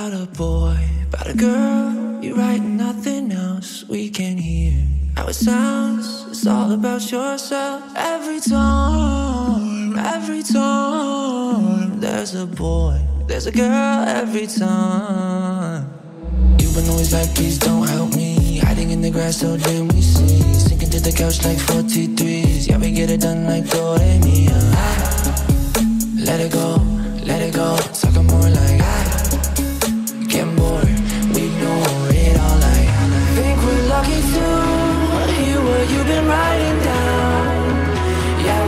About a boy, about a girl, you write nothing else we can hear. How it sounds, it's all about yourself. Every time there's a boy, there's a girl every time. You've been always like, please don't help me. Hiding in the grass so then we see. Sinking to the couch like 43s. Yeah, we get it done like do re mi. Let it go, talking more like getting bored, we know it all like think we're lucky to hear what you've been writing down. Yeah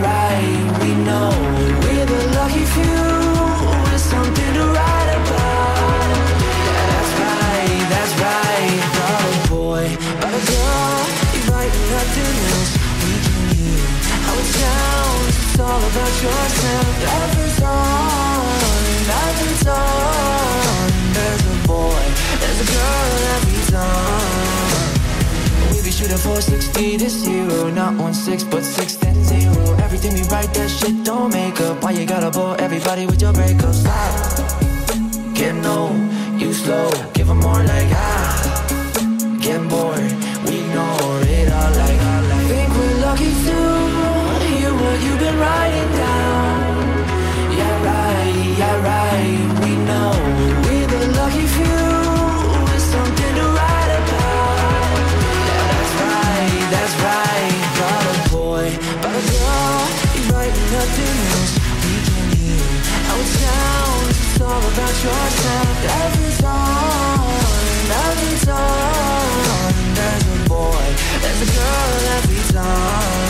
right, we know we're the lucky few with something to write about. Yeah, that's right, about a boy, about a girl, you write nothing else we can hear. How it sounds, it's all about yourself. Every time there's a boy, there's a girl every time. We be shooting for 60 to 0, not 16 but 6 10 0. Everything we write, that shit don't make up. Why you gotta bore everybody with your breakups? Stop, get no, you slow, give them more like getting bored, we know it all like think we're lucky to hear what you've been writing down. Yeah right, we know we're the lucky few with something to write about. Yeah, that's right, got a boy, but a girl, you write nothing else we can hear. How it sounds, it's all about yourself. Every time there's a boy, there's a girl every time.